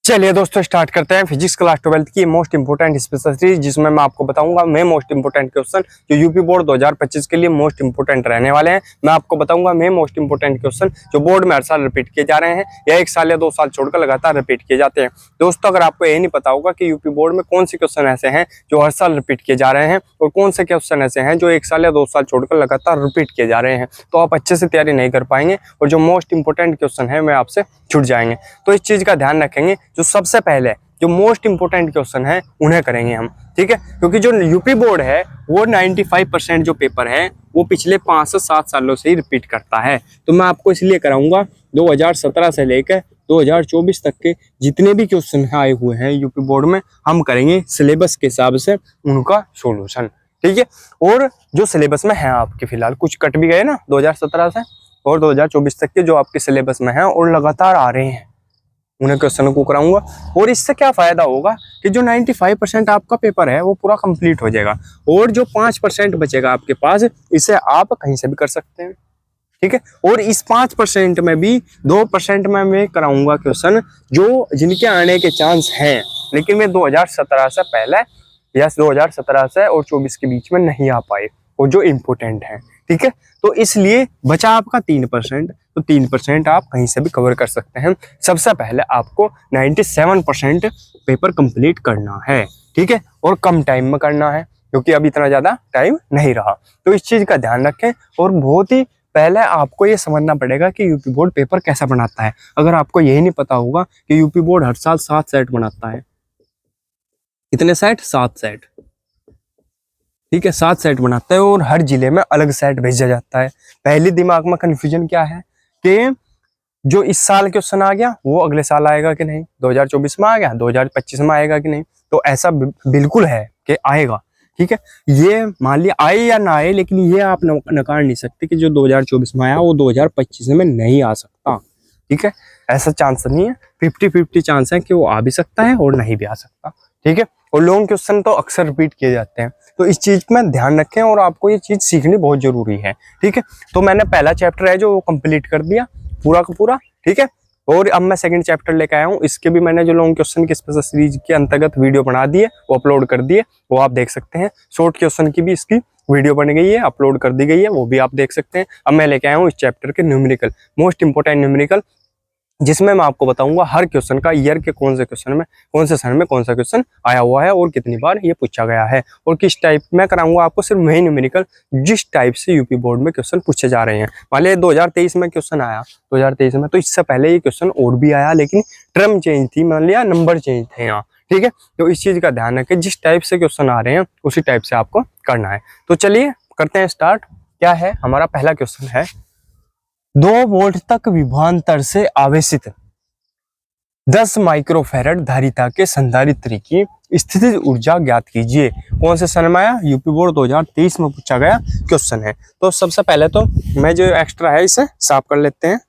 चलिए दोस्तों स्टार्ट करते हैं फिजिक्स क्लास 12 की मोस्ट इंपोर्टेंट स्पेशल सीरीज, जिसमें मैं आपको बताऊंगा मैं मोस्ट इंपोर्टेंट क्वेश्चन जो यूपी बोर्ड 2025 के लिए मोस्ट इंपोर्टेंट रहने वाले हैं। मैं आपको बताऊंगा मैं मोस्ट इंपोर्टेंट क्वेश्चन जो बोर्ड में हर साल रिपीट किए जा रहे हैं या 1 साल या 2 साल छोड़कर लगातार रिपीट किए जाते हैं। दोस्तों अगर आपको यही नहीं पता होगा कि यूपी बोर्ड में कौन से क्वेश्चन ऐसे हैं जो हर साल रिपीट किए जा रहे हैं और कौन से क्वेश्चन ऐसे हैं जो 1 साल या 2 साल छोड़कर लगातार रिपीट किए जा रहे हैं, तो आप अच्छे से तैयारी नहीं कर पाएंगे और जो मोस्ट इंपोर्टेंट क्वेश्चन है मैं आपसे छूट जाएंगे। तो इस चीज का ध्यान रखेंगे, जो सबसे पहले जो मोस्ट इंपोर्टेंट क्वेश्चन है उन्हें करेंगे हम, ठीक है। क्योंकि जो यूपी बोर्ड है वो 95% जो पेपर है वो पिछले 5 से 7 सालों से ही रिपीट करता है। तो मैं आपको इसलिए कराऊंगा 2017 से लेकर 2024 तक के जितने भी क्वेश्चन आए हुए हैं यूपी बोर्ड में, हम करेंगे सिलेबस के हिसाब से उनका सोल्यूशन, ठीक है। और जो सिलेबस में है आपके फिलहाल कुछ कट भी गए ना 2017 से और 2024 तक के जो आपके सिलेबस में हैं और लगातार आ रहे हैं, उन्हें क्वेश्चन को कराऊंगा। और इससे क्या फायदा होगा कि जो 95% आपका पेपर है वो पूरा कंप्लीट हो जाएगा और जो 5% बचेगा आपके पास, इसे आप कहीं से भी कर सकते हैं, ठीक है। और इस 5% में भी 2% में मैं कराऊंगा क्वेश्चन जो जिनके आने के चांस हैं, लेकिन मैं 2017 से पहले या 2017 से और 24 के बीच में नहीं आ पाए और जो इम्पोर्टेंट है, ठीक है। तो इसलिए बचा आपका 3%, तो 3% आप कहीं से भी कवर कर सकते हैं। सबसे पहले आपको 97% पेपर कंप्लीट करना है, ठीक है, और कम टाइम में करना है क्योंकि अभी इतना ज्यादा टाइम नहीं रहा। तो इस चीज का ध्यान रखें और बहुत ही पहले आपको ये समझना पड़ेगा कि यूपी बोर्ड पेपर कैसा बनाता है। अगर आपको यही नहीं पता होगा कि यूपी बोर्ड हर साल 7 सेट बनाता है, कितने सेट? 7 सेट, ठीक है, 7 सेट बनाता है और हर जिले में अलग सेट भेजा जाता है। पहले दिमाग में कंफ्यूजन क्या है कि जो इस साल क्वेश्चन आ गया वो अगले साल आएगा कि नहीं, 2024 में आ गया 2025 में आएगा कि नहीं। तो ऐसा बिल्कुल है कि आएगा, ठीक है। ये मान लिया आए या ना आए, लेकिन ये आप नकार नहीं सकते कि जो 2024 में आया वो 2025 में नहीं आ सकता, ठीक है। ऐसा चांस नहीं है, 50-50 चांस है कि वो आ भी सकता है और नहीं भी आ सकता, ठीक है। और लॉन्ग क्वेश्चन तो अक्सर रिपीट किए जाते हैं, तो इस चीज में ध्यान रखें और आपको ये चीज सीखनी बहुत जरूरी है, ठीक है। तो मैंने पहला चैप्टर है जो वो कंप्लीट कर दिया पूरा का पूरा, ठीक है। और अब मैं सेकंड चैप्टर लेकर आया हूँ, इसके भी मैंने जो लॉन्ग क्वेश्चन की स्पेशल सीरीज के अंतर्गत वीडियो बना दी है वो अपलोड कर दिए, वो आप देख सकते हैं। शॉर्ट क्वेश्चन की भी इसकी वीडियो बन गई है, अपलोड कर दी गई है, वो भी आप देख सकते हैं। अब मैं लेके आया हूँ इस चैप्टर के न्यूमेरिकल, मोस्ट इंपोर्टेंट न्यूमेरिकल, जिसमें मैं आपको बताऊंगा हर क्वेश्चन का ईयर के कौन से क्वेश्चन में कौन से सन में कौन सा क्वेश्चन आया हुआ है और कितनी बार ये पूछा गया है और किस टाइप में कराऊंगा आपको सिर्फ वही न्यूमेरिकल जिस टाइप से यूपी बोर्ड में क्वेश्चन पूछे जा रहे हैं। मान लिया 2023 में क्वेश्चन आया 2023 में, तो इससे पहले ये क्वेश्चन और भी आया लेकिन टर्म चेंज थी, मान लिया नंबर चेंज थे यहाँ, ठीक है। तो इस चीज का ध्यान रखें, जिस टाइप से क्वेश्चन आ रहे हैं उसी टाइप से आपको करना है। तो चलिए करते हैं स्टार्ट। क्या है हमारा पहला क्वेश्चन है, 2 वोल्ट तक विभवांतर से आवेशित 10 माइक्रोफैरड धारिता के संधारित्र की स्थितिज ऊर्जा ज्ञात कीजिए। कौन से सन में आया? यूपी बोर्ड 2023 में पूछा गया क्वेश्चन है। तो सबसे पहले तो मैं जो एक्स्ट्रा है इसे साफ कर लेते हैं।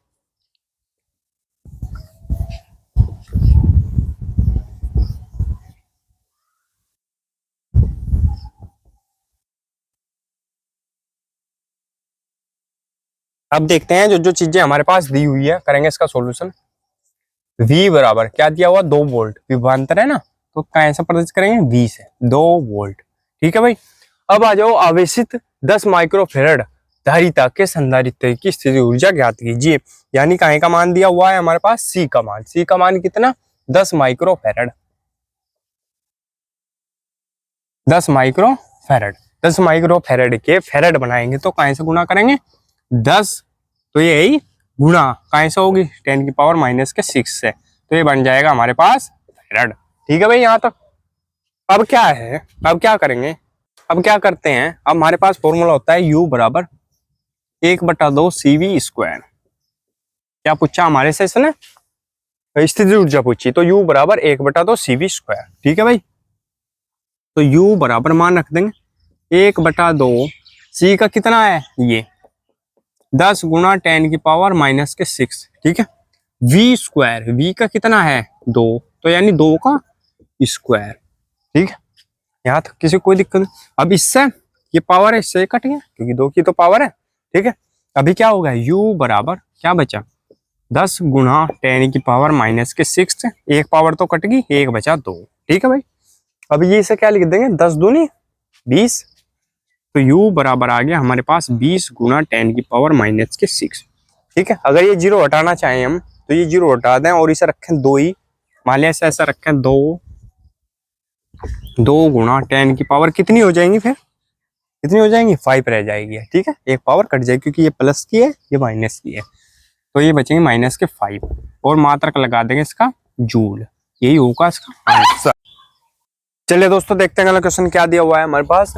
अब देखते हैं जो जो चीजें हमारे पास दी हुई है, करेंगे इसका सॉल्यूशन। V बराबर क्या दिया हुआ? 2 वोल्ट, विभवांतर है ना, तो कैसे प्रदर्शित करेंगे? V से 2 वोल्ट, ठीक है भाई। अब आ जाओ आवेशित 10 माइक्रोफैरड धारिता के संधारित्र की स्थिति ऊर्जा ज्ञात कीजिए। यानी कहीं का मान दिया हुआ है हमारे पास C का मान। C का मान कितना? 10 माइक्रोफैरड, 10 माइक्रोफैरड। 10 माइक्रोफैरड के फैरड बनाएंगे तो कहीं से गुणा करेंगे? 10, तो यही गुणा कहीं से होगी 10 की पावर -6 से, तो ये बन जाएगा हमारे पास फैरड, ठीक है भाई यहाँ तक। अब क्या है, अब क्या करेंगे, अब क्या करते हैं, अब हमारे पास फॉर्मूला होता है U बराबर 1/2 CV²। क्या पूछा हमारे से इसने? स्थिति ऊर्जा पूछी, तो U बराबर 1/2 CV², ठीक है भाई। तो U बराबर मान रख देंगे 1/2, C का कितना है ये 10 गुणा 10 की पावर -6, ठीक है। V², V का कितना है 2, तो यानी 2 का स्क्वायर, ठीक है। यहाँ तक किसी कोई दिक्कत नहीं। अब इससे ये पावर है, इससे कट गया क्योंकि 2 की तो पावर है, ठीक है। अभी क्या होगा? U बराबर क्या बचा? 10 गुना 10 की पावर माइनस के 6, एक पावर तो कट गई, एक बचा 2। ठीक है भाई, अब ये इसे क्या लिख देंगे, 10 दूनी 20, तो u बराबर आ गया हमारे पास 20 गुना 10 की पावर माइनस के 6। ठीक है, अगर ये जीरो हटाना चाहें हम तो ये जीरो हटा दें और इसे रखें 2 ही, मान लिया ऐसा रखें 2 गुना 10 की पावर कितनी हो जाएंगी, फिर कितनी हो जाएंगी, 5 रह जाएगी। ठीक है, एक पावर कट जाएगी क्योंकि ये प्लस की है ये माइनस की है, तो ये बचेंगे माइनस के 5 और मात्रक लगा देंगे इसका जूल, यही होगा इसका आंसर। चलिए दोस्तों देखते हैं अगला क्वेश्चन क्या दिया हुआ है हमारे पास।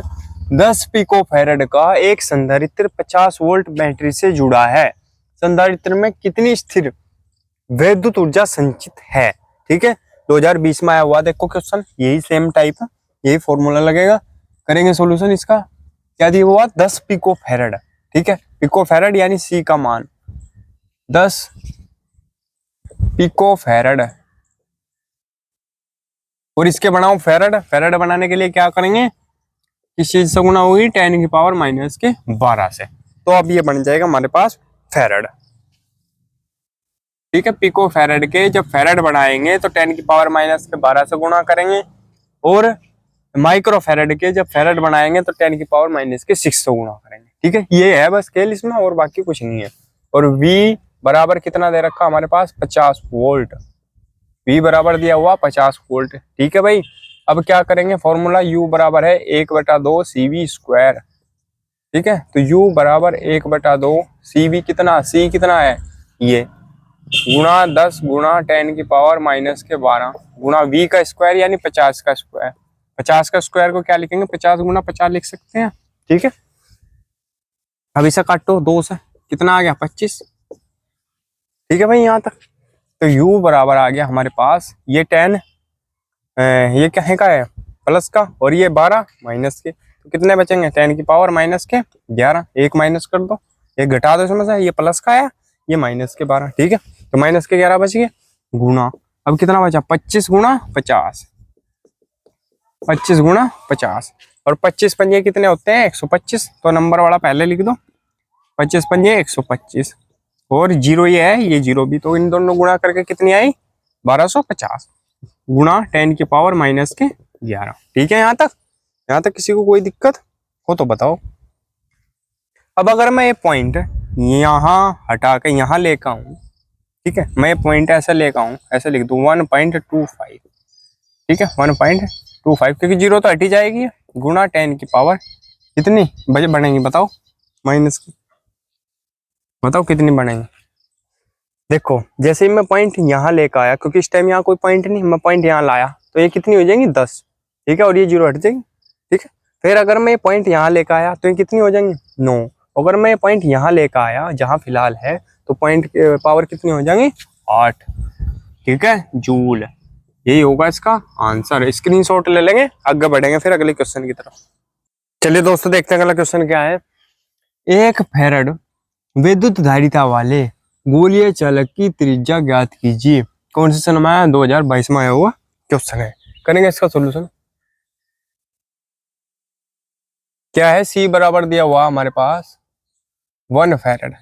10 पिको फैराड का एक संधारित्र 50 वोल्ट बैटरी से जुड़ा है, संधारित्र में कितनी स्थिर विद्युत ऊर्जा संचित है। ठीक है, 2020 में आया हुआ देखो क्वेश्चन, यही सेम टाइप है, यही फॉर्मूला लगेगा, करेंगे सॉल्यूशन इसका। क्या दिया हुआ, 10 पिको फैराड। ठीक है, पिको फैराड यानी सी का मान 10 पिको फैराड, और इसके बनाओ फैराड। फैराड बनाने के लिए क्या करेंगे, किस चीज से गुना होगी, 10 की पावर माइनस के 12 से, तो अब ये बन जाएगा हमारे पास फैराड। ठीक है, पिको फैराड के जब फैराड बनाएंगे तो 10 की पावर माइनस के 12 से गुणा करेंगे, और माइक्रो फैराड के जब फैराड बनाएंगे तो 10 की पावर माइनस के 6 से गुणा करेंगे। ठीक है, ये है बस स्केल इसमें, और बाकी कुछ नहीं है। और V बराबर कितना दे रखा हमारे पास, 50 वोल्ट, V बराबर दिया हुआ 50 वोल्ट। ठीक है भाई, अब क्या करेंगे, फॉर्मूला U बराबर है 1/2 CV स्क्वायर। ठीक है, तो U बराबर 1/2 CV कितना, C कितना है ये, गुणा 10 गुणा 10 की पावर माइनस के 12 गुणा V का स्क्वायर यानी 50 का स्क्वायर। 50 का स्क्वायर को क्या लिखेंगे, 50 गुना 50 लिख सकते हैं। ठीक है, अब इसे काटो 2 से, कितना आ गया 25। ठीक है भाई यहाँ तक, तो U बराबर आ गया हमारे पास ये 10, ये क्या है प्लस का, और ये 12 माइनस के, तो कितने बचेंगे, 10 की पावर माइनस के 11, एक माइनस कर दो, एक घटा दो इसमें से, ये प्लस का है ये माइनस के 12। ठीक है, तो माइनस के 11 बच गए, गुणा अब कितना बचा, 25 गुणा 50, 25 गुणा 50, और 25 पंजे कितने होते हैं, 125, तो नंबर वाला पहले लिख दो, 25 पंजे 125, और जीरो ये है, ये जीरो भी, तो इन दोनों गुणा करके कितनी आई, 1250 गुणा 10 की पावर माइनस के 11। ठीक है, यहाँ तक किसी को कोई दिक्कत हो तो बताओ। अब अगर मैं ये पॉइंट यहाँ हटा के यहाँ लेकर आऊं, ठीक है, मैं पॉइंट ऐसा लेकर आऊं, ऐसे लिख दूं 1.25। ठीक है, 1.25, क्योंकि जीरो तो हटी जाएगी, गुणा 10 की पावर कितनी बजे बढ़ेंगी बताओ, माइनस की, बताओ कितनी बढ़ेंगी। देखो जैसे ही मैं पॉइंट यहाँ लेकर आया, क्योंकि इस टाइम यहाँ कोई पॉइंट नहीं, मैं पॉइंट यहाँ लाया, तो ये कितनी हो जाएंगी 10। ठीक है, और ये जीरो हट जाएगी। ठीक है, फिर अगर मैं पॉइंट यहाँ लेकर आया तो ये कितनी हो जाएंगी 9। अगर मैं पॉइंट यहाँ लेकर आया जहाँ फिलहाल है, तो पॉइंट पावर कितनी हो जाएंगी 8। ठीक है, जूल, यही होगा इसका आंसर। स्क्रीनशॉट ले लेंगे, आगे बढ़ेंगे फिर अगले क्वेश्चन की तरफ। चलिए दोस्तों देखते हैं अगला क्वेश्चन क्या है। 1 फैराड विद्युत धारिता वाले गोलीय चालक की त्रिज्या ज्ञात कीजिए। कौन से सन में आया, 2022 में आया हुआ क्वेश्चन है, करेंगे इसका सोल्यूशन। क्या है, सी बराबर दिया हुआ हमारे पास 1 फैराड।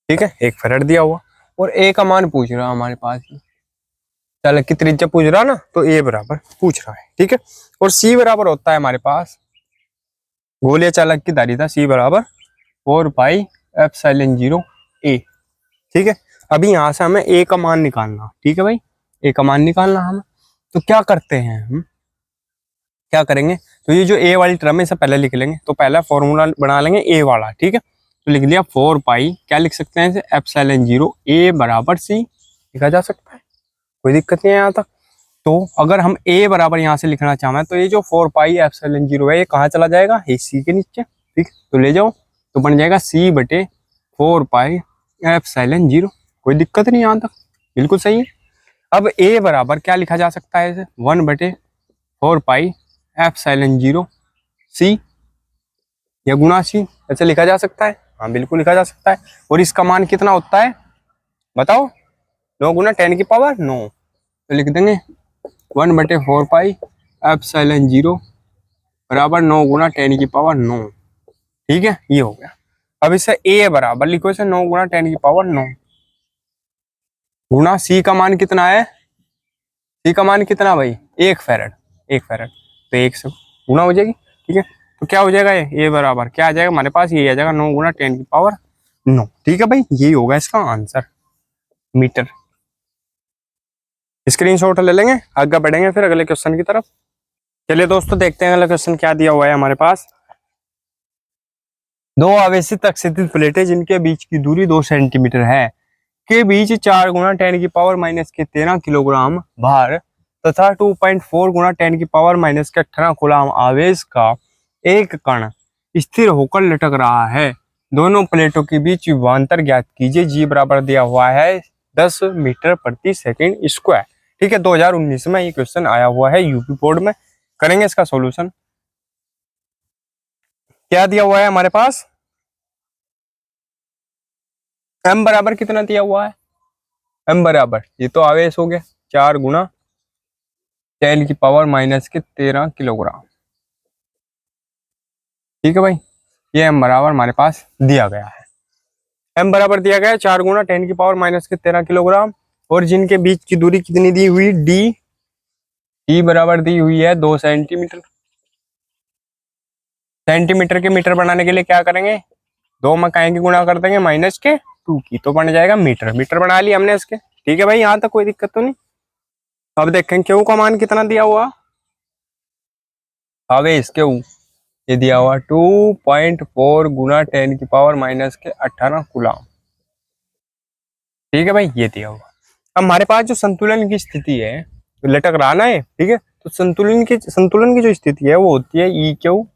ठीक है, 1 फैराड दिया हुआ, और ए का मान पूछ रहा हमारे पास, चालक की त्रिज्या पूछ रहा ना, तो ए बराबर पूछ रहा है। ठीक है, और सी बराबर होता है हमारे पास गोलीय चालक की धारिता, सी बराबर 4πε0 ए। ठीक है, अभी यहां से हमें ए का मान निकालना। ठीक है भाई, ए का मान निकालना हमें, तो क्या करते हैं हम, क्या करेंगे, तो ये जो ए वाली टर्म है इसे पहले लिख लेंगे, तो पहला फॉर्मूला बना लेंगे ए वाला। ठीक है, तो लिख लिया 4π, क्या लिख सकते हैं इसे, ε0 ए बराबर सी लिखा जा सकता है, कोई दिक्कत नहीं है यहाँ तक। तो अगर हम ए बराबर यहाँ से लिखना चाहें, तो ये जो 4πε0 है ये कहाँ चला जाएगा, ए सी के नीचे। ठीक, तो ले जाओ, तो बन जाएगा c बटे 4πε0, कोई दिक्कत नहीं यहाँ तक, बिल्कुल सही है। अब a बराबर क्या लिखा जा सकता है, इसे 1/4πε0 c या गुणा c, ऐसे लिखा जा सकता है। हाँ बिल्कुल लिखा जा सकता है, और इसका मान कितना होता है बताओ, 9 गुना 10 की पावर 9, तो लिख देंगे 1/4πε0 बराबर 9 गुना 10 की पावर 9। ठीक है, ये हो गया। अब इसे ए बराबर लिखो, इसे 9 गुणा 10 की पावर 9 गुणा सी का मान कितना है, सी का मान कितना भाई 1 फैरेड, 1 फैरेड, तो 1 से गुणा हो जाएगी। ठीक है, तो क्या हो जाएगा ये बराबर क्या आ जाएगा हमारे पास, ये आ जाएगा 9 गुणा 10 की पावर 9। ठीक है भाई, यही होगा इसका आंसर, मीटर। स्क्रीनशॉट ले लेंगे, आगे बढ़ेंगे फिर अगले क्वेश्चन की तरफ। चलिए दोस्तों देखते हैं अगला क्वेश्चन क्या दिया हुआ है हमारे पास। दो आवेशित अक्षैतिज प्लेटें जिनके बीच की दूरी 2 सेंटीमीटर है के बीच 4 गुणा 10 की पावर माइनस के 13 किलोग्राम भार तथा 2.4 गुणा 10 की पावर माइनस के 18 कूलाम आवेश का एक कण स्थिर होकर लटक रहा है। दोनों प्लेटों के बीच विभवांतर ज्ञात कीजिए। जी बराबर दिया हुआ है 10 मीटर प्रति सेकंड स्क्वायर। ठीक है, 2019 में ये क्वेश्चन आया हुआ है यूपी बोर्ड में। करेंगे इसका सॉल्यूशन। क्या दिया हुआ है हमारे पास, m बराबर कितना दिया हुआ है, m बराबर ये तो आवेश हो गया 4 गुणा 10 की पावर माइनस के 13 किलोग्राम। ठीक है भाई, ये m बराबर हमारे पास दिया गया है, m बराबर दिया गया है 4 गुणा 10 की पावर माइनस के 13 किलोग्राम। और जिनके बीच की दूरी कितनी दी हुई, d बराबर दी हुई है 2 सेंटीमीटर। सेंटीमीटर के मीटर बनाने के लिए क्या करेंगे, 2 में काहे की गुणा कर देंगे माइनस के 2 की, तो बन जाएगा मीटर। मीटर बना लिया हमने इसके। ठीक है भाई, यहाँ तक कोई दिक्कत तो नहीं। अब देखें क्यू का मान कितना दिया हुआ, आवेश क्यू ये दिया हुआ 2.4 गुणा 10 की पावर माइनस के 18 कूलाम। ठीक है भाई, ये दिया हुआ। अब हमारे पास जो संतुलन की स्थिति है, तो लटक रहा ना है, ठीक है, तो संतुलन की जो स्थिति है वो होती है ई क्यू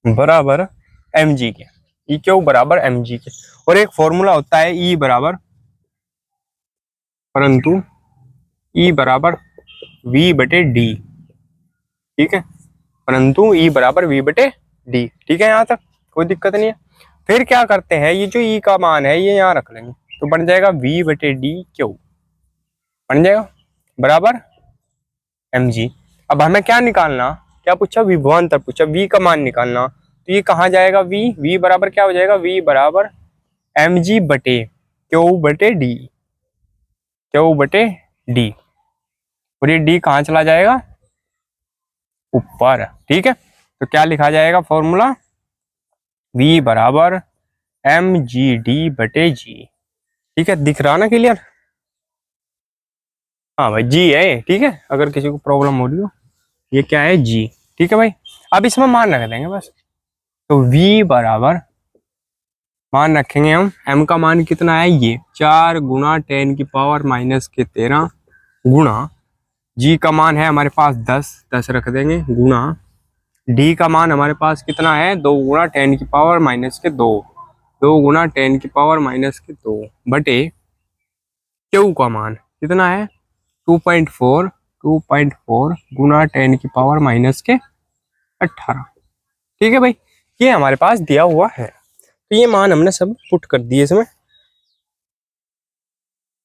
बराबर एम जी के, ई क्यू बराबर एम जी के। और एक फॉर्मूला होता है ई बराबर, परंतु ई बराबर वी बटे डी। ठीक है, परंतु ई बराबर वी बटे डी। ठीक है, यहाँ तक कोई दिक्कत नहीं है। फिर क्या करते हैं, ये जो ई का मान है ये यहाँ रख लेंगे, तो बन जाएगा वी बटे डी क्यू, बन जाएगा बराबर एम जी। अब हमें क्या निकालना, क्या पूछा, विभवांतर पूछा, वी का मान निकालना। तो ये कहाँ जाएगा, वी बराबर क्या हो जाएगा, वी बराबर एम जी बटे क्यू बटे डी, क्यू बटे डी। और ये डी कहाँ चला जाएगा, ऊपर। ठीक है, तो क्या लिखा जाएगा फॉर्मूला, वी बराबर एम जी डी बटे जी। ठीक है, दिख रहा ना क्लियर, हाँ भाई जी है। ठीक है, अगर किसी को प्रॉब्लम हो रही हो, ये क्या है जी। ठीक है भाई, अब इसमें मान रख देंगे बस। तो v बराबर मान रखेंगे हम, m का मान कितना है, ये 4 गुणा 10 की पावर माइनस के 13 गुणा g का मान है हमारे पास 10 रख देंगे, गुणा d का मान हमारे पास कितना है 2 गुणा 10 की पावर माइनस के 2 गुणा 10 की पावर माइनस के 2 बटे q का मान कितना है 2.4 गुणा 10 की पावर माइनस के 18। ठीक है भाई, ये हमारे पास दिया हुआ है। तो ये मान हमने सब पुट कर दिए इसमें,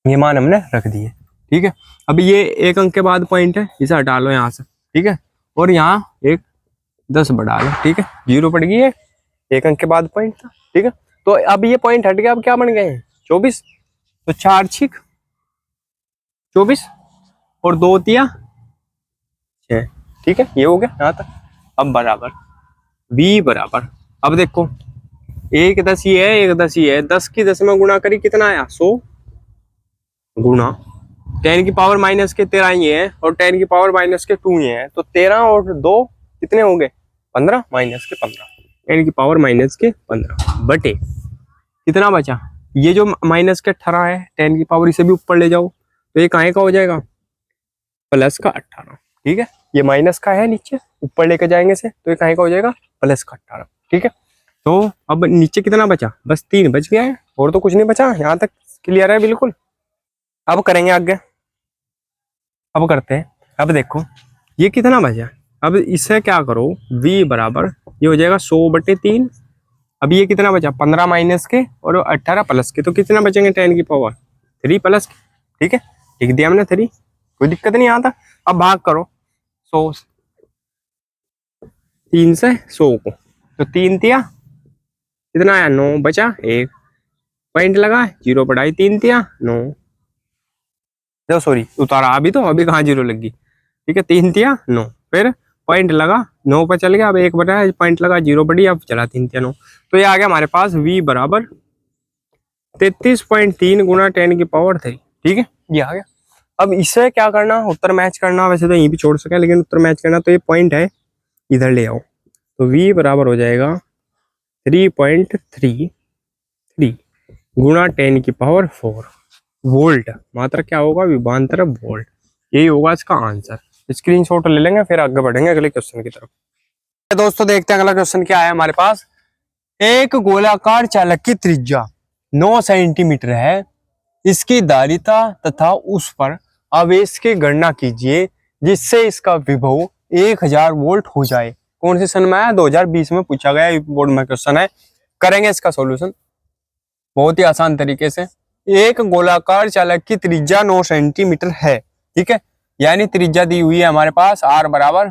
ये मान हमने रख दिए। ठीक है, अब ये एक अंक के बाद पॉइंट है, इसे हटा लो यहाँ से। ठीक है, और यहाँ एक 10 बढ़ा लो। ठीक है, 0 पड़ गई है, एक अंक के बाद पॉइंट था। ठीक है, तो अब ये पॉइंट हट गया, अब क्या बन गए हैं 24। तो 4 6 24 और 2 तिया 6। ठीक है, ये हो गया यहाँ तक। अब बराबर v बराबर, अब देखो एक 10 ही है, एक 10 ही है, 10 की 10 में गुणा करी कितना आया 100 गुणा 10 की पावर माइनस के 13 ही है और 10 की पावर माइनस के 2 ही है, तो 13 और 2 कितने हो गए 15 माइनस के 15, 10 की पावर माइनस के 15 बटे कितना बचा, ये जो माइनस के 18 है 10 की पावर इसे भी ऊपर ले जाओ, तो ये काहे का हो जाएगा प्लस का 18। ठीक है, ये माइनस का है नीचे, ऊपर लेकर जाएंगे से, तो ये काहे का हो जाएगा प्लस का 18। ठीक है, तो अब नीचे कितना बचा, बस 3 बच गया है, और तो कुछ नहीं बचा। यहाँ तक क्लियर है बिल्कुल। अब करेंगे आगे, अब करते हैं। अब देखो ये कितना बचा, अब इससे क्या करो, v बराबर ये हो जाएगा 100 बटे 3। अब ये कितना बचा 15 माइनस के और 18 प्लस के, तो कितना बचेंगे 10 की पावर 3 प्लस के। ठीक है, लिख दिया हमने 3, कोई दिक्कत नहीं आता। अब भाग करो 100 3 से 100 को, तो 3 तिया कितना आया 9 बचा 1 पॉइंट लगा 0 बढ़ाई 3 तिया 9 जो सॉरी उतारा अभी तो अभी कहाँ 0 लगी ठीक है 3 तिया 9 फिर पॉइंट लगा 9 पर चल गया अब 1 बटा पॉइंट लगा 0 बढ़ी अब चला 3 तिया 9 तो ये आ गया हमारे पास v बराबर 33.3 गुना 10 की पावर 3 ठीक है ये आ गया। अब इसे क्या करना उत्तर मैच करना वैसे तो यहीं भी छोड़ सके लेकिन उत्तर मैच करना तो ये पॉइंट है इधर ले आओ तो v बराबर हो जाएगा 3.33 गुना 10 की पावर 4 वोल्ट मात्रा क्या होगा विभवांतर वोल्ट यही होगा इसका आंसर। स्क्रीनशॉट ले लेंगे फिर आगे बढ़ेंगे अगले क्वेश्चन की तरफ। दोस्तों देखते हैं अगला क्वेश्चन क्या है हमारे पास। एक गोलाकार चालक की त्रिज्या 9 सेंटीमीटर है, इसकी धारिता तथा उस पर आवेश की गणना कीजिए जिससे इसका विभव 1000 वोल्ट हो जाए। कौन से सन में है 2020 में पूछा गया बोर्ड में क्वेश्चन है। करेंगे इसका सॉल्यूशन बहुत ही आसान तरीके से। एक गोलाकार चालक की त्रिज्या 9 सेंटीमीटर है ठीक है यानी त्रिज्या दी हुई है हमारे पास r बराबर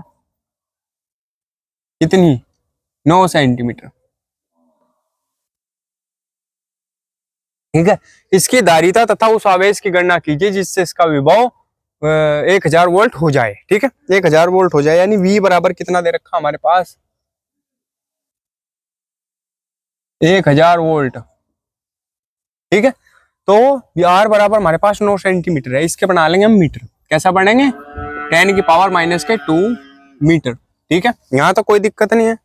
कितनी 9 सेंटीमीटर ठीक है। इसकी धारिता तथा उस आवेश की गणना कीजिए जिससे इसका विभव 1000 वोल्ट हो जाए ठीक है 1000 वोल्ट हो जाए यानी v बराबर कितना दे रखा हमारे पास 1000 वोल्ट ठीक है। तो r बराबर हमारे पास 9 सेंटीमीटर है इसके बना लेंगे हम मीटर। कैसा बढ़ेंगे 10 की पावर -2 मीटर ठीक है यहाँ तो कोई दिक्कत नहीं है।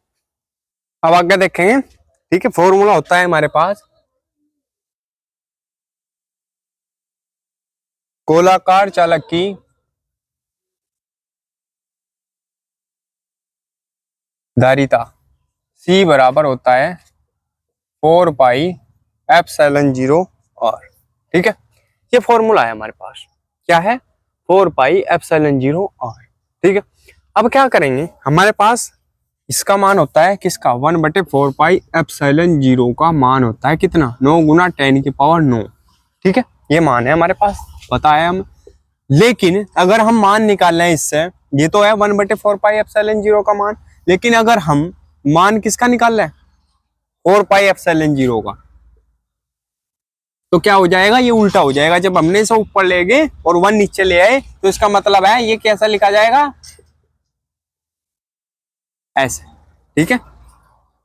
अब आगे देखेंगे ठीक है। फॉर्मूला होता है हमारे पास गोलाकार चालक की धारिता c बराबर होता है 4 पाई एप्सिलॉन 0 r ठीक है। ये फॉर्मूला है हमारे पास क्या है 4 पाई एप्सिलॉन 0 r ठीक है। अब क्या करेंगे हमारे पास इसका मान होता है किसका 1/4 पाई एप्सिलॉन 0 का मान होता है कितना 9 गुना 10 की पावर 9 ठीक है। ये मान है हमारे पास बताया हम। लेकिन अगर हम मान निकाल रहे हैं इससे ये तो है 1/4 पाई एप्सिलॉन 0 का मान लेकिन अगर हम मान किसका निकाल रहे हैं 4 पाई एप्सिलॉन 0 का तो क्या हो जाएगा ये उल्टा हो जाएगा। जब हमने इसे ऊपर ले गए और 1 नीचे ले आए तो इसका मतलब है ये कैसा लिखा जाएगा ऐसे ठीक है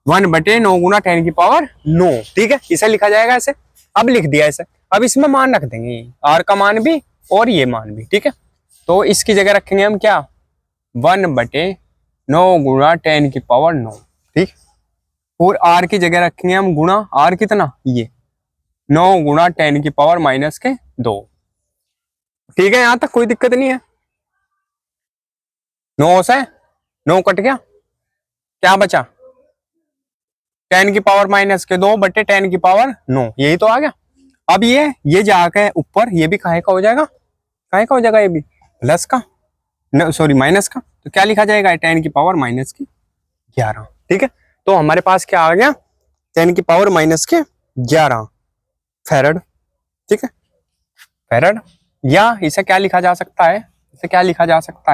1/9 गुना 10 की पावर 9 ठीक है इसे लिखा जाएगा ऐसे। अब लिख दिया ऐसे। अब इसमें मान रख देंगे r का मान भी और ये मान भी ठीक है। तो इसकी जगह रखेंगे हम क्या 1/9 गुना 10 की पावर 9 ठीक और r की जगह रखेंगे हम गुणा r कितना ये 9 गुना 10 की पावर -2 ठीक है। यहां तक कोई दिक्कत नहीं है। 9 से 9 कट गया क्या बचा 10 की पावर -2 बटे 10 की पावर 9 यही तो आ गया। अब ये जाके ऊपर ये भी काहे का हो जाएगा काहे का हो जाएगा ये भी प्लस का सॉरी माइनस का तो क्या लिखा जाएगा 10 की पावर -11 ठीक है। तो हमारे पास क्या आ गया 10 की पावर -11 फैरड ठीक है फैरड। या इसे क्या लिखा जा सकता है इसे क्या लिखा जा सकता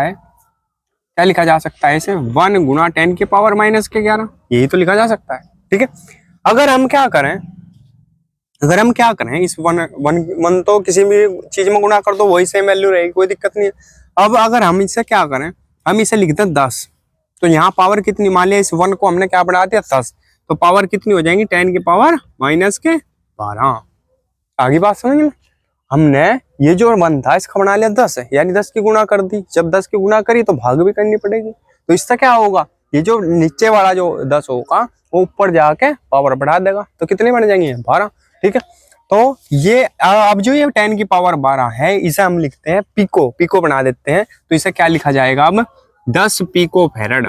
है इसे 1 गुना 10 की पावर -11 यही तो लिखा जा सकता है ठीक है। अगर हम क्या करें इस वन तो किसी भी चीज में गुणा कर दो वही सेम वैल्यू रहेगी कोई दिक्कत नहीं है। अब अगर हम इसे क्या करें हम इसे लिखते हैं 10 तो यहाँ पावर कितनी मान लिया इस 1 को हमने क्या बढ़ा दिया 10 तो पावर कितनी हो जाएंगी 10 की पावर -12 आगे बात समझ में। हमने ये जो 1 था इसका बना लिया 10 यानी 10 की गुणा कर दी। जब 10 की गुणा करी तो भाग भी करनी पड़ेगी तो इससे क्या होगा ये जो नीचे वाला जो 10 होगा वो ऊपर जाके पावर बढ़ा देगा तो कितने बन जाएंगे 12 ठीक है। तो ये अब जो ये 10 की पावर 12 है इसे हम लिखते हैं पिको बना देते हैं तो इसे क्या लिखा जाएगा अब 10 पिको फैरड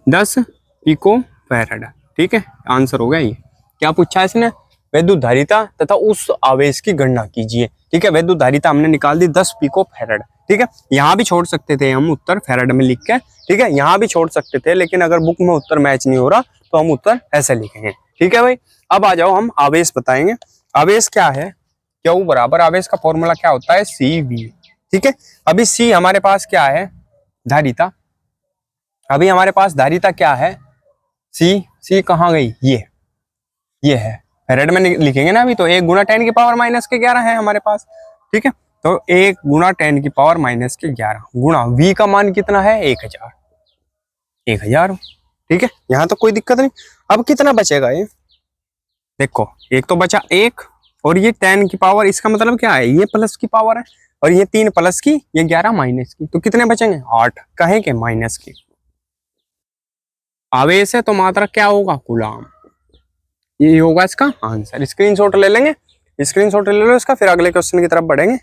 10 पिको फैरड ठीक है। आंसर हो गया ये। क्या पूछा है इसने वैद्युत धारिता तथा उस आवेश की गणना कीजिए ठीक है। वैद्युत धारिता हमने निकाल दी 10 पिको फैरड ठीक है। यहाँ भी छोड़ सकते थे हम उत्तर फैरड में लिख के ठीक है यहाँ भी छोड़ सकते थे लेकिन अगर बुक में उत्तर मैच नहीं हो रहा तो हम उत्तर ऐसे लिखेंगे ठीक है भाई। अब आ जाओ हम आवेश बताएंगे। आवेश क्या है क्यू बराबर आवेश का फॉर्मूला क्या होता है CV ठीक है। अभी C हमारे पास क्या है धारिता। अभी हमारे पास धारिता क्या है सी कहाँ गई, ये है फेरेड में लिखेंगे ना अभी तो। 1 गुना 10 की पावर माइनस के 11 है हमारे पास, ठीक है। तो 1 गुना 10 की पावर माइनस के 11 गुना V का मान कितना है 1000, ठीक है। यहाँ तो कोई दिक्कत नहीं। अब कितना बचेगा ये देखो, एक तो बचा 1 और ये 10 की पावर, इसका मतलब क्या है, ये प्लस की पावर है और ये 3 प्लस की, ये 11 माइनस की, तो कितने बचेंगे 8, कहे के माइनस की। आवेश है तो मात्रा क्या होगा कूलाम, ये होगा इसका आंसर। स्क्रीनशॉट ले लेंगे, स्क्रीनशॉट ले लो इसका, फिर अगले क्वेश्चन की तरफ बढ़ेंगे।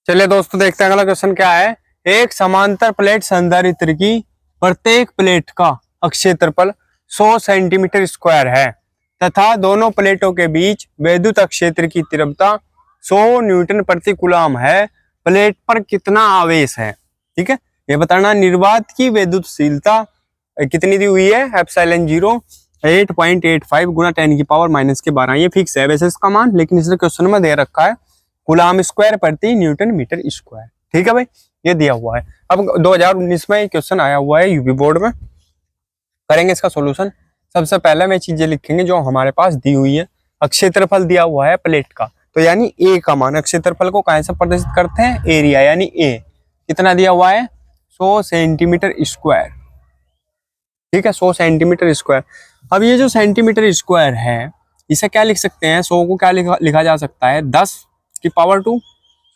चलिए दोस्तों देखते हैं अगला क्वेश्चन क्या है। एक समांतर प्लेट संधारित्र की प्रत्येक प्लेट का क्षेत्रफल 100 सेंटीमीटर स्क्वायर है तथा दोनों प्लेटों के बीच वैद्युत क्षेत्र की तीव्रता 100 न्यूटन प्रति कूलम है। प्लेट पर कितना आवेश है, ठीक है, ये बताना। निर्वात की वैद्युतशीलता कितनी दी हुई है, एप्सिलॉन 0 8.85 गुना 10 की पावर माइनस के 12, ये फिक्स है वैसे इसका मान, लेकिन इसने क्वेश्चन में दे रखा है कूलम स्क्वायर प्रति न्यूटन मीटर स्क्वायर, ठीक है भाई, ये दिया हुआ है। अब 2019 में क्वेश्चन आया हुआ है यूपी बोर्ड में, करेंगे इसका सॉल्यूशन। सबसे पहले मैं चीजें लिखेंगे जो हमारे पास दी हुई है। क्षेत्रफल दिया हुआ है प्लेट का, तो यानी ए का मान, क्षेत्रफल को कैसे प्रदर्शित करते हैं, एरिया, यानी ए कितना दिया हुआ है 100 सेंटीमीटर स्क्वायर, ठीक है, 100 सेंटीमीटर स्क्वायर। अब ये जो सेंटीमीटर स्क्वायर है इसे क्या लिख सकते हैं, 100 को क्या लिखा जा सकता है 10 की पावर 2,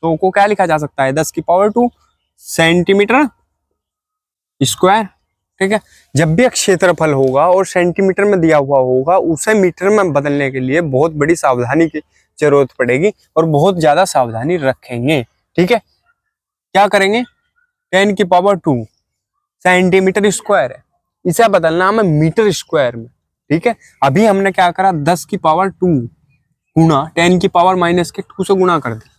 100 को क्या लिखा जा सकता है 10 की पावर 2 सेंटीमीटर स्क्वायर, ठीक है। जब भी क्षेत्रफल होगा और सेंटीमीटर में दिया हुआ होगा, उसे मीटर में बदलने के लिए बहुत बड़ी सावधानी की जरूरत पड़ेगी और बहुत ज्यादा सावधानी रखेंगे, ठीक है। क्या करेंगे, 10 की पावर 2 सेंटीमीटर स्क्वायर है, इसे बदलना हमें मीटर स्क्वायर में, ठीक है। अभी हमने क्या करा, 10 की पावर 2 गुना 10 की पावर माइनस के 2 से गुना कर दी,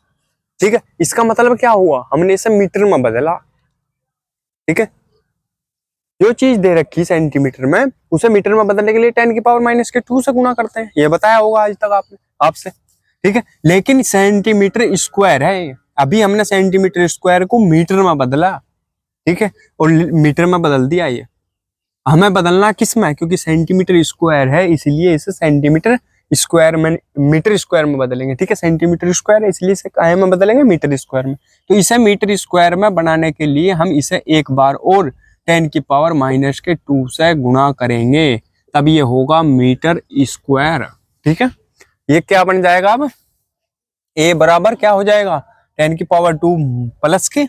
ठीक है। इसका मतलब क्या हुआ, हमने इसे मीटर में बदला, ठीक है। जो चीज दे रखी सेंटीमीटर में, उसे मीटर में बदलने के लिए 10 की पावर माइनस के 2 से गुना करते हैं, ये बताया होगा आज तक आपसे, ठीक है। लेकिन सेंटीमीटर स्क्वायर है, अभी हमने सेंटीमीटर स्क्वायर को मीटर में बदला, ठीक है, और मीटर में बदल दिया। ये हमें बदलना किस में, क्योंकि सेंटीमीटर स्क्वायर है इसलिए इसे सेंटीमीटर स्क्वायर में, मीटर स्क्वायर में बदलेंगे, ठीक है। सेंटीमीटर स्क्वायर है इसलिए इसे काहे में बदलेंगे, मीटर स्क्वायर में। तो इसे मीटर स्क्वायर में बनाने के लिए हम इसे एक बार और 10 की पावर माइनस के 2 से गुणा करेंगे, तब ये होगा मीटर स्क्वायर, ठीक है। ये क्या बन जाएगा, अब ए बराबर क्या हो जाएगा 10 की पावर 2 प्लस के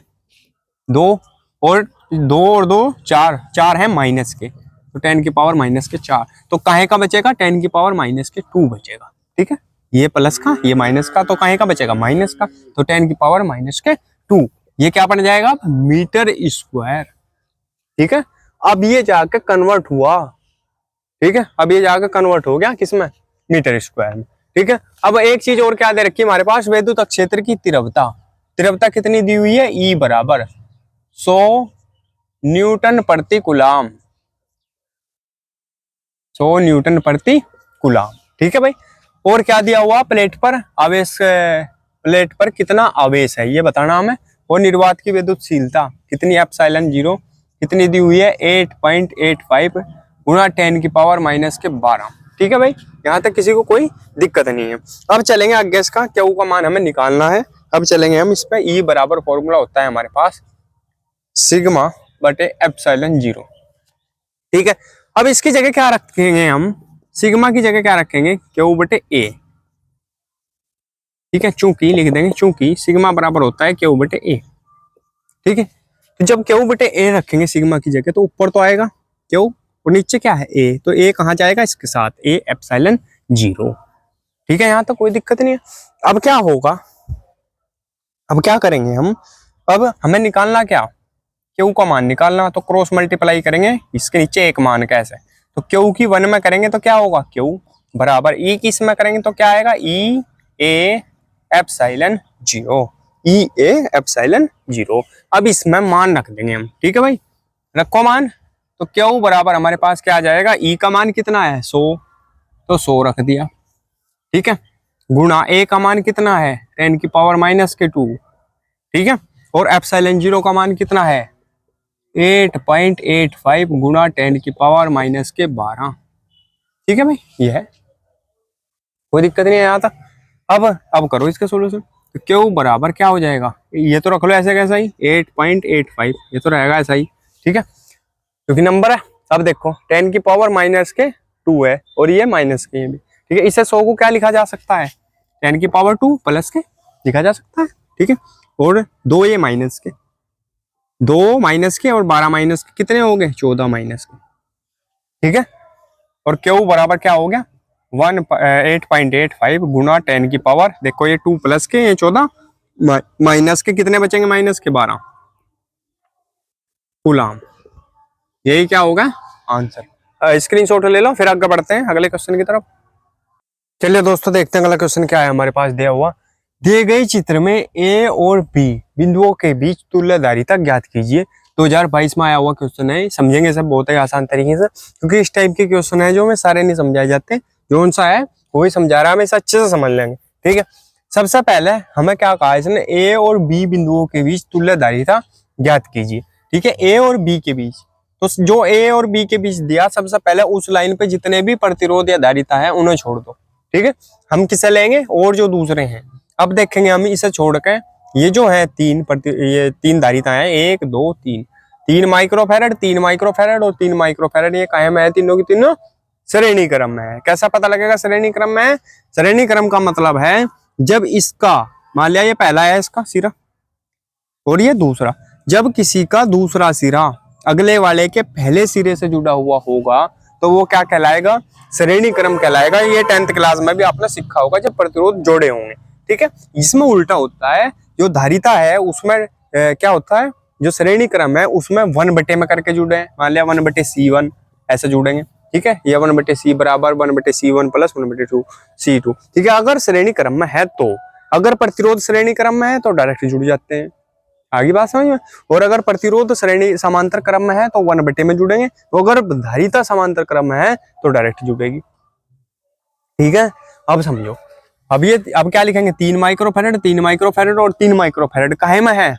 2 और 2 4 है माइनस के, तो 10 की पावर माइनस के 4, तो काहे का बचेगा 10 की पावर माइनस के 2 बचेगा, ठीक है। ये प्लस का ये माइनस का, तो काहे का बचेगा माइनस का, तो 10 की पावर माइनस के 2, ये क्या बन जाएगा मीटर स्क्वायर, ठीक है। अब ये जाकर कन्वर्ट हुआ, ठीक है, अब ये जाकर कन्वर्ट हो गया किसमें, मीटर स्क्वायर में, ठीक है। अब एक चीज और क्या दे रखी है हमारे पास, वैद्युत क्षेत्र की तीव्रता कितनी दी हुई है, ई बराबर 100 न्यूटन प्रति कूलम, 100 न्यूटन प्रति कूलम, ठीक है भाई। और क्या दिया हुआ, प्लेट पर आवेश, प्लेट पर कितना आवेश है ये बताना हमें, और निर्वात की वैद्युतशीलता कितनी, एप्सिलॉन 0 कितनी दी हुई है 8.85 गुना 10 की पावर माइनस के 12, ठीक है भाई। यहाँ तक किसी को कोई दिक्कत नहीं है। अब चलेंगे आगे, इसका क्यू का मान हमें निकालना है। अब चलेंगे हम इस पे, ई बराबर फॉर्मूला होता है हमारे पास सिग्मा बटे एप्सिलॉन 0, ठीक है। अब इसकी जगह क्या रखेंगे हम, सिग्मा की जगह क्या रखेंगे क्यू बटे ए, ठीक है, चूंकि लिख देंगे, चूंकि सिग्मा बराबर होता है क्यू बटे ए, ठीक है। तो जब क्यू बटे ए रखेंगे सिग्मा की जगह, तो ऊपर तो आएगा क्यू और नीचे क्या है ए, तो ए कहाँ जाएगा इसके साथ, ए एप्सिलॉन 0, ठीक है। यहाँ तो कोई दिक्कत नहीं है। अब क्या होगा, अब क्या करेंगे हम, अब हमें निकालना क्या, क्यू का मान निकालना, तो क्रॉस मल्टीप्लाई करेंगे इसके नीचे एक मान कैसे, तो क्यू की 1 में करेंगे तो क्या होगा, क्यू बराबर ई की इसमें करेंगे तो क्या आएगा, ई A epsilon 0, E A epsilon 0। अब इसमें मान रख देंगे हम, ठीक है भाई, रखो मान, तो क्यू बराबर हमारे पास क्या आ जाएगा, ई का मान कितना है 100, तो 100 रख दिया, ठीक है, गुणा ए का मान कितना है 10 की पावर माइनस के 2, ठीक है, और एप्सिलॉन 0 का मान कितना है 8.85 गुणा 10 की पावर माइनस के 12। ठीक है भाई, ये है, कोई दिक्कत नहीं है यहाँ तक। अब करो इसका सोल्यूशन। तो क्यू बराबर क्या हो जाएगा, ये तो रख लो ऐसे कैसा ही 8.85, ये तो रहेगा ऐसा ही। ठीक है, क्योंकि नंबर है। अब देखो 10 की पावर माइनस के 2 है और ये माइनस के, ये भी ठीक है। इसे 100 को क्या लिखा जा सकता है, 10 की पावर 2 प्लस के लिखा जा सकता है। ठीक है, और 2 ये माइनस के, 2 माइनस के और 12 माइनस के कितने हो गए, 14 माइनस के। ठीक है, और क्यू बराबर क्या हो गया 8.85 गुना 10 की पावर, देखो ये 2 प्लस के, ये 14 माइनस के कितने बचेंगे, माइनस के 12 कूलम। यही क्या होगा आंसर। स्क्रीनशॉट ले लो, फिर आगे बढ़ते हैं अगले क्वेश्चन की तरफ। चलिए दोस्तों देखते हैं अगला क्वेश्चन क्या है हमारे पास दिया हुआ। दिए गए चित्र में ए और बी बिंदुओं के बीच तुल्यधारिता ज्ञात कीजिए। 2022 में आया हुआ क्वेश्चन है, समझेंगे सब बहुत ही आसान तरीके से, क्योंकि इस टाइप के क्वेश्चन है जो हमें सारे नहीं समझाए जाते, जो सा है वही समझा रहा है, हमें इसे अच्छे से समझ लेंगे। ठीक है, सबसे पहले हमें क्या कहा इसने, ए और बी बिंदुओं के बीच तुल्यधारिता ज्ञात कीजिए। ठीक है, ए और बी के बीच, तो जो ए और बी के बीच दिया, सबसे पहले उस लाइन पे जितने भी प्रतिरोध या धारिता है उन्हें छोड़ दो। ठीक है, हम किसे लेंगे, और जो दूसरे हैं। अब देखेंगे हम इसे छोड़ के, ये जो है ये 3 धारिताएं हैं, 1 2 3, 3 माइक्रोफैरड, 3 माइक्रोफैरड और 3 माइक्रोफैरड, ये कायम है, तीनों की तीनों श्रेणी क्रम में है। कैसा पता लगेगा श्रेणी क्रम में है, श्रेणी क्रम का मतलब है जब इसका, मान लिया ये पहला है इसका सिरा और ये दूसरा, जब किसी का दूसरा सिरा अगले वाले के पहले सिरे से जुड़ा हुआ होगा तो वो क्या कहलाएगा, श्रेणी क्रम कहलाएगा। ये 10th क्लास में भी आपने सीखा होगा जब प्रतिरोध जोड़े होंगे। ठीक है, इसमें उल्टा होता है, जो धारिता है उसमें क्या होता है, जो श्रेणी क्रम है उसमें 1 बटे में करके जुड़े हैं, मान लिया 1 बटे C1 ऐसे जुड़ेंगे। ठीक है, ये 1 बटे C बराबर 1 बटे C1 प्लस 1 बटे 2 C2। ठीक है, अगर श्रेणी क्रम में है तो, अगर प्रतिरोध श्रेणी क्रम में है तो डायरेक्ट जुड़ जाते हैं, आगे बात समझ में। और अगर प्रतिरोध श्रेणी समांतर क्रम में है तो 1 बटे में जुड़ेंगे, तो अगर धारिता समांतर क्रम में है तो डायरेक्ट जुड़ेगी। ठीक है, अब समझो, अब क्या लिखेंगे, 3 माइक्रोफैरड, 3 माइक्रोफैरड और 3 माइक्रोफैरड काहे में है,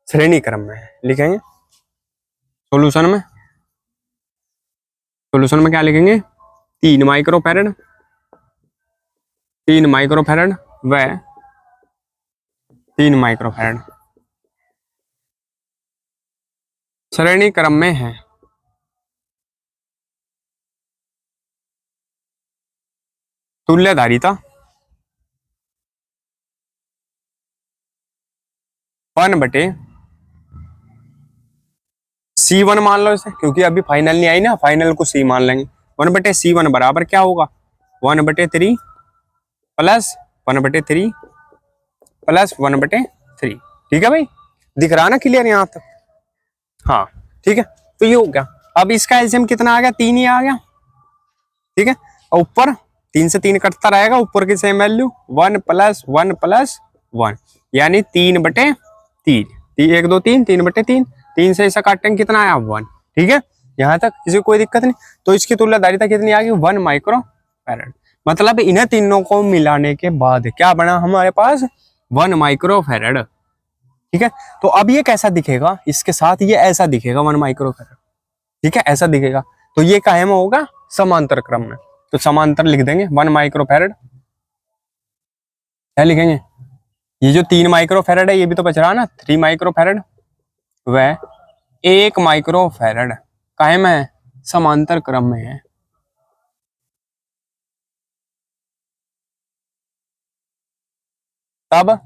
श्रेणी क्रम में है। लिखेंगे सॉल्यूशन में, सॉल्यूशन में क्या लिखेंगे, 3 माइक्रोफैरड, 3 माइक्रोफैरड व 3 माइक्रोफैरड श्रेणी क्रम में है। तुल्य धारिता 1 बटे C1 मान लो इसे, क्योंकि अभी फाइनल नहीं आई ना, फाइनल को C मान लेंगे। 1 बटे C1 बराबर क्या होगा, 1 बटे 3 प्लस 1 बटे 3 प्लस 1 बटे 3। ठीक है भाई, दिख रहा ना क्लियर यहाँ तक, हाँ ठीक है। तो ये हो गया। अब इसका एलसीएम कितना आ गया, 3 ही आ गया। ठीक है, और ऊपर 3 से 3 कटता रहेगा, ऊपर की सेम वैल्यू 1 प्लस 1 प्लस 1, यानी 3 बटे 3, 1 2 3, 3 बटे 3, 3 से ऐसा काटेंगे कितना आया 1। ठीक है, यहाँ तक किसी को कोई दिक्कत नहीं। तो इसकी तुल्यधारिता कितनी आ गई, 1 माइक्रोफैरड। मतलब इन्हें तीनों को मिलाने के बाद क्या बना हमारे पास, 1 माइक्रोफैरड। ठीक है, तो अब ये कैसा दिखेगा, इसके साथ ये ऐसा दिखेगा 1 माइक्रोफैरड। ठीक है, ऐसा दिखेगा। तो ये काहे में होगा, समांतर क्रम में। तो समांतर लिख देंगे 1 माइक्रोफैरड, क्या लिखेंगे, ये जो 3 माइक्रोफैरड है ये भी तो बच रहा ना, 3 माइक्रोफैरड व 1 माइक्रोफैरड काहे में है, समांतर क्रम में है। तब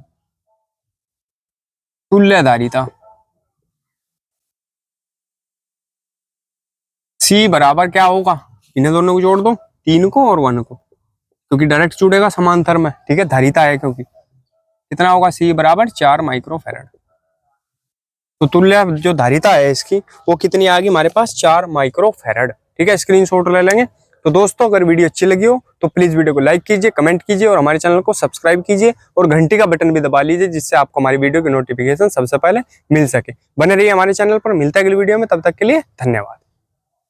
तुल्यधारिता C बराबर क्या होगा, इन्हें दोनों को जोड़ दो, 3 को और 1 को, क्योंकि डायरेक्ट जुड़ेगा समांतर में। ठीक है, धारिता है क्योंकि, कितना होगा C बराबर 4 माइक्रोफैरड। तो तुल्य जो धारिता है इसकी वो कितनी आ गई हमारे पास, 4 माइक्रोफैरड। ठीक है, स्क्रीनशॉट ले लेंगे। तो दोस्तों अगर वीडियो अच्छी लगी हो तो प्लीज वीडियो को लाइक कीजिए, कमेंट कीजिए और हमारे चैनल को सब्सक्राइब कीजिए और घंटी का बटन भी दबा लीजिए, जिससे आपको हमारी वीडियो की नोटिफिकेशन सबसे पहले मिल सके। बने रहिए हमारे चैनल पर, मिलता है अगली वीडियो में, तब तक के लिए धन्यवाद।